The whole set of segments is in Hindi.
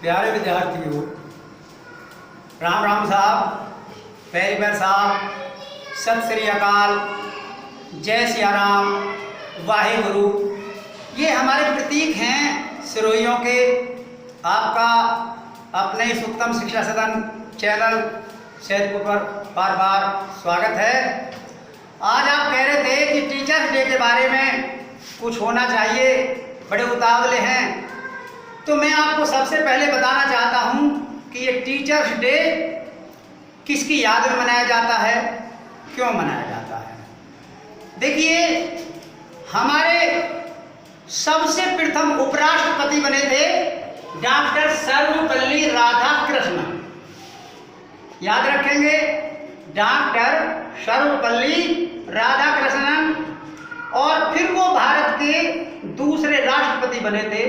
प्यारे विद्यार्थियों, राम राम साहब, पैरी पैर साहब, सत श्री अकाल, जय सिया राम, वाहेगुरु। ये हमारे प्रतीक हैं सिरोहियों के। आपका अपने इस उत्तम शिक्षा सदन चैनल सैदपुर पर बार बार स्वागत है। आज आप कह रहे थे कि टीचर्स डे के बारे में कुछ होना चाहिए, बड़े उतावले हैं। तो मैं आपको सबसे पहले बताना चाहता हूँ कि ये टीचर्स डे किसकी याद में मनाया जाता है, क्यों मनाया जाता है। देखिए, हमारे सबसे प्रथम उपराष्ट्रपति बने थे डॉक्टर सर्वपल्ली राधाकृष्णन। याद रखेंगे, डॉक्टर सर्वपल्ली राधाकृष्णन। और फिर वो भारत के दूसरे राष्ट्रपति बने थे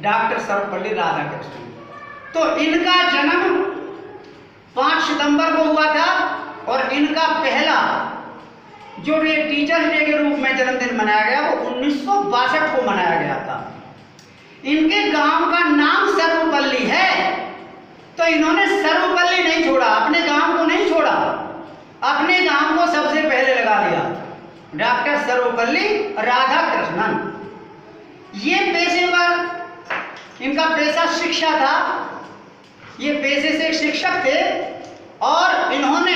डॉक्टर सर्वपल्ली राधाकृष्णन। तो इनका जन्म 5 सितंबर को हुआ था और इनका पहला जो ये टीचर्स डे के रूप में जन्मदिन मनाया गया वो 1962 को मनाया गया था। इनके गांव का नाम सर्वपल्ली है, तो इन्होंने सर्वपल्ली नहीं छोड़ा, अपने गांव को नहीं छोड़ा, अपने गांव को सबसे पहले लगा दिया, डॉक्टर सर्वपल्ली राधाकृष्णन। ये पेशेवर, इनका पेशा शिक्षा था, ये पेशे से शिक्षक थे और इन्होंने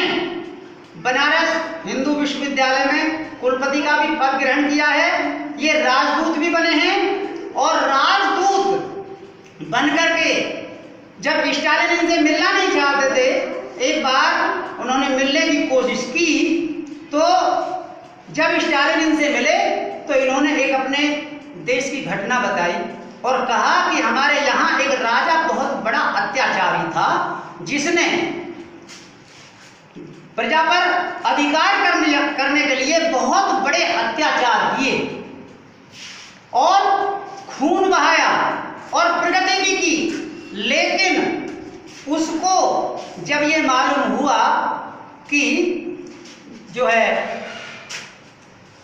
बनारस हिंदू विश्वविद्यालय में कुलपति का भी पद ग्रहण किया है। ये राजदूत भी बने हैं और राजदूत बनकर के जब स्टालिन इनसे मिलना नहीं चाहते थे, एक बार उन्होंने मिलने की कोशिश की, तो जब स्टालिन इनसे मिले तो इन्होंने एक अपने देश की घटना बताई और कहा कि हमारे यहाँ एक राजा बहुत बड़ा अत्याचारी था, जिसने प्रजा पर अधिकार करने के लिए बहुत बड़े अत्याचार किए और खून बहाया और प्रगति भी की। लेकिन उसको जब ये मालूम हुआ कि जो है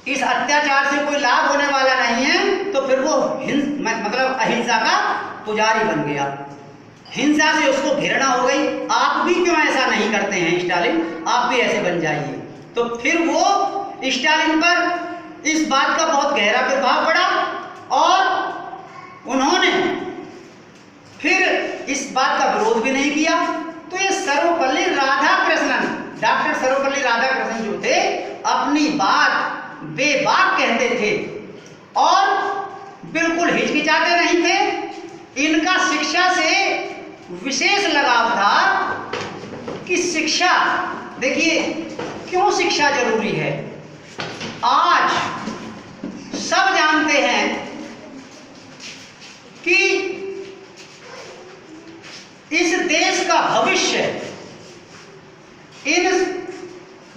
इस अत्याचार से कोई लाभ होने वाला नहीं है, तो फिर वो मतलब अहिंसा का पुजारी बन गया। हिंसा से उसको घृणा हो गई, आप भी क्यों ऐसा नहीं करते हैं स्टालिन, आप भी ऐसे बन जाइए। तो फिर वो स्टालिन पर इस बात का बहुत गहरा प्रभाव पड़ा और उन्होंने फिर इस बात का विरोध भी नहीं किया। तो ये सर्वपल्ली राधाकृष्णन, डॉक्टर सर्वपल्ली राधाकृष्णन जो थे, अपनी बात बेबाक कहते थे और बिल्कुल हिचकिचाते नहीं थे। इनका शिक्षा से विशेष लगाव था कि शिक्षा, देखिए क्यों शिक्षा जरूरी है। आज सब जानते हैं कि इस देश का भविष्य इन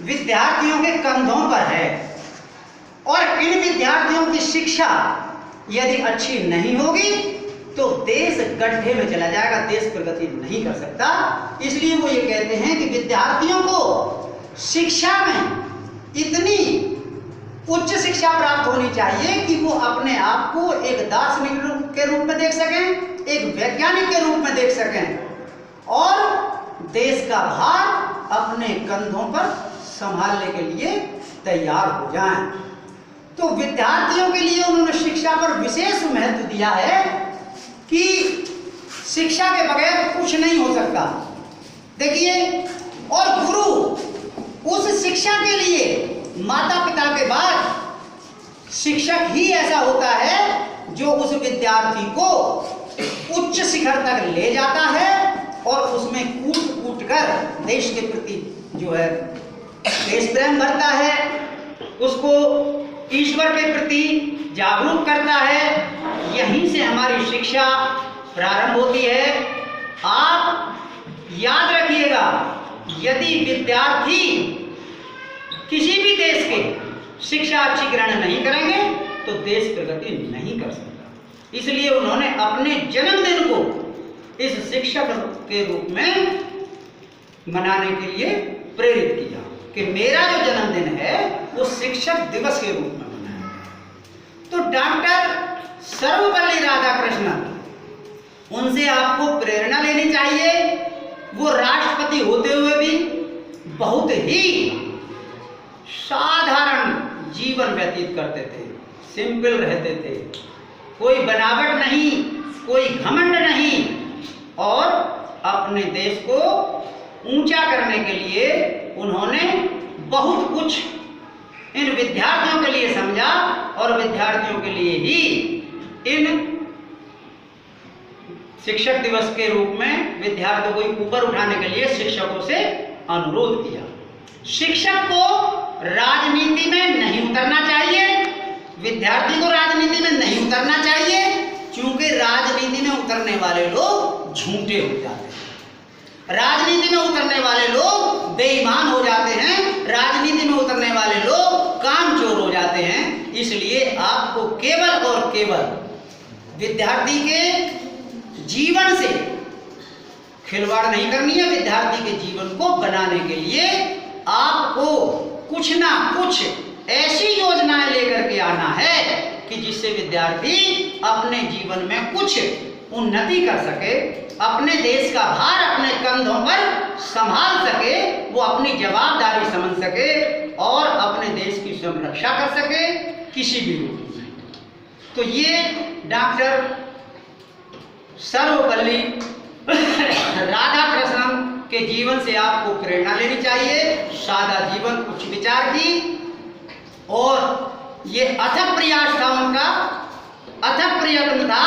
विद्यार्थियों के कंधों पर है और इन विद्यार्थियों की शिक्षा यदि अच्छी नहीं होगी तो देश गड्ढे में चला जाएगा, देश प्रगति नहीं कर सकता। इसलिए वो ये कहते हैं कि विद्यार्थियों को शिक्षा में इतनी उच्च शिक्षा प्राप्त होनी चाहिए कि वो अपने आप को एक दार्शनिक के रूप में देख सकें, एक वैज्ञानिक के रूप में देख सकें और देश का भार अपने कंधों पर संभालने के लिए तैयार हो जाएं। तो विद्यार्थियों के लिए उन्होंने शिक्षा पर विशेष महत्व दिया है कि शिक्षा के बगैर कुछ नहीं हो सकता। देखिए, और गुरु उस शिक्षा के लिए माता पिता के बाद शिक्षक ही ऐसा होता है जो उस विद्यार्थी को उच्च शिखर तक ले जाता है और उसमें कूट कूट कर देश के प्रति जो है देश प्रेम भरता है, उसको ईश्वर के प्रति जागरूक करता है। यहीं से हमारी शिक्षा प्रारंभ होती है। आप याद रखिएगा, यदि विद्यार्थी किसी भी देश के शिक्षा अच्छी ग्रहण नहीं करेंगे तो देश प्रगति नहीं कर सकता। इसलिए उन्होंने अपने जन्मदिन को इस शिक्षक के रूप में मनाने के लिए प्रेरित किया कि मेरा जो जन्मदिन है वो शिक्षक दिवस के रूप में मनाया। तो डॉक्टर सर्वपल्ली राधाकृष्णन उनसे आपको प्रेरणा लेनी चाहिए। वो राष्ट्रपति होते हुए भी बहुत ही साधारण जीवन व्यतीत करते थे, सिंपल रहते थे, कोई बनावट नहीं, कोई घमंड नहीं, और अपने देश को ऊंचा करने के लिए उन्होंने बहुत कुछ इन विद्यार्थियों के लिए समझा और विद्यार्थियों के लिए ही इन शिक्षक दिवस के रूप में विद्यार्थियों को ऊपर उठाने के लिए शिक्षकों से अनुरोध किया। शिक्षक को राजनीति में नहीं उतरना चाहिए, विद्यार्थी को राजनीति में नहीं उतरना चाहिए, क्योंकि राजनीति में उतरने वाले लोग झूठे हो जाते हैं, राजनीति में उतरने वाले लोग बेईमान हो जाते हैं, राजनीति में उतरने वाले लोग कामचोर हो जाते हैं। इसलिए आपको केवल और केवल विद्यार्थी के जीवन से खिलवाड़ नहीं करनी है। विद्यार्थी के जीवन को बनाने के लिए आपको कुछ ना कुछ ऐसी योजनाएं लेकर के आना है कि जिससे विद्यार्थी अपने जीवन में कुछ उन्नति कर सके, अपने देश का भार अपने कंधों पर संभाल सके, वो अपनी जवाबदारी समझ सके और अपने देश की संरक्षा कर सके किसी भी रूप में। तो ये डॉक्टर सर्वपल्ली राधाकृष्णन के जीवन से आपको प्रेरणा लेनी चाहिए, सादा जीवन, उच्च विचार की, और ये अथक प्रयास था उनका, अथक प्रयत्न था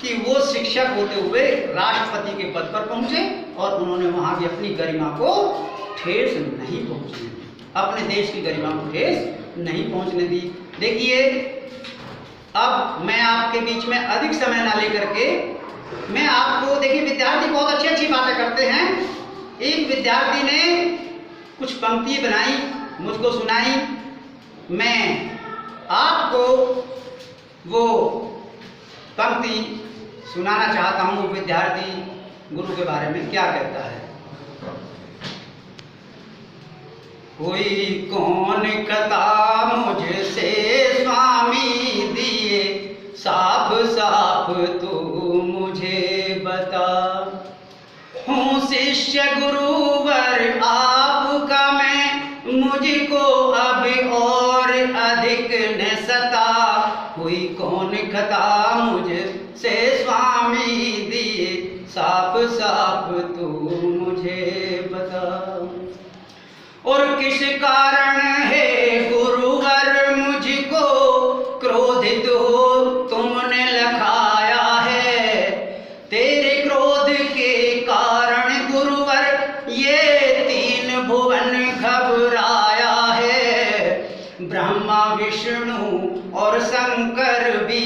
कि वो शिक्षक होते हुए राष्ट्रपति के पद पर पहुंचे और उन्होंने वहां भी अपनी गरिमा को ठेस नहीं पहुंचने दी, अपने देश की गरिमा को ठेस नहीं पहुंचने दी। देखिए, अब मैं आपके बीच में अधिक समय ना लेकर के मैं आपको, देखिए विद्यार्थी बहुत अच्छी अच्छी बातें करते हैं। एक विद्यार्थी ने कुछ पंक्ति बनाई, मुझको सुनाई, मैं आपको वो पंक्ति सुनाना चाहता हूँ। वो विद्यार्थी गुरु के बारे में क्या कहता है। कोई कौन कथा मुझसे स्वामी दिए, साफ साफ तू मुझे बता। हूँ शिष्य गुरुवर आपका मैं, मुझको अब और अधिक न सता। कोई कौन कथा मुझसे स्वामी दिए, साफ साफ तू मुझे बता। और किस कारण है गुरुवर मुझको क्रोधित हो तुमने लखाया है। तेरे क्रोध के कारण गुरुवर ये तीन भुवन घबराया है। ब्रह्मा विष्णु और शंकर भी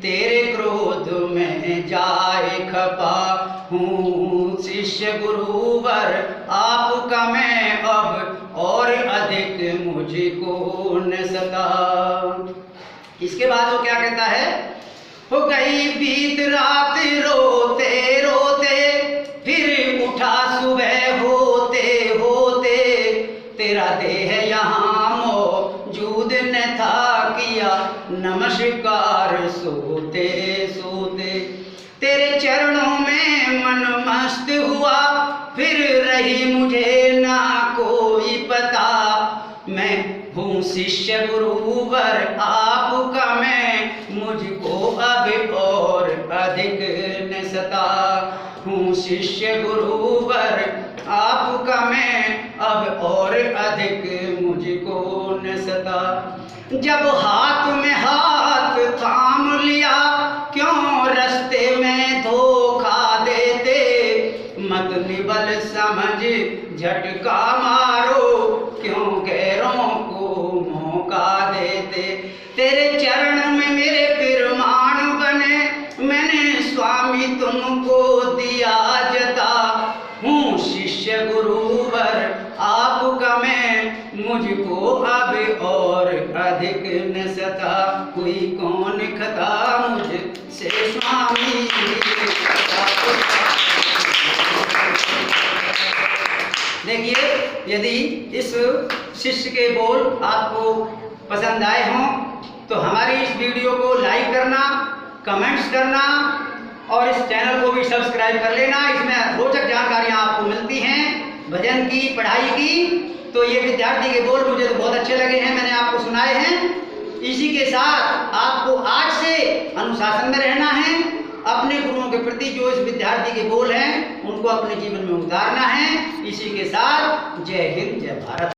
तेरे क्रोध में जाए खपा। हूँ शिष्य गुरुवर आपका मैं, अब और अधिक मुझको न सता। इसके बाद वो क्या कहता है। हो गई बीत रात रोते रोते, फिर उठा सुबह होते होते। तेरा देह यहाँ मौजूद न था, किया नमस्कार सोते सोते। तेरे चरणों में मन मस्त हुआ, फिर रही मुझे ना कोई पता। मैं हूँ शिष्य गुरुवर आपका मैं, मुझको अब और अधिक न सता। हूँ शिष्य गुरुवर आपका मैं, अब और अधिक मुझको न सता। जब हाथ में हाथ थाम लिया, क्यों रास्ते में धोखा देते। मत निबल समझ झटका मारो, क्यों गैरों को मौका देते। तेरे चरण में मेरे प्रमाण बने, मैंने स्वामी तुमको दिया जता। हूँ शिष्य गुरुवर आपका मैं, मुझको अब और अधिक न सता। कोई कौन खता मुझसे स्वामी। देखिए, यदि इस शिष्य के बोल आपको पसंद आए हों तो हमारी इस वीडियो को लाइक करना, कमेंट्स करना और इस चैनल को भी सब्सक्राइब कर लेना। इसमें रोचक जानकारियाँ आपको मिलती हैं भजन की, पढ़ाई की। तो ये विद्यार्थी के बोल मुझे तो बहुत अच्छे लगे हैं, मैंने आपको सुनाए हैं। इसी के साथ आपको आज से अनुशासन में रहना है। अपने गुरुओं के प्रति जो इस विद्यार्थी के बोल हैं उनको अपने जीवन में उतारना है। इसी के साथ जय हिंद, जय भारत।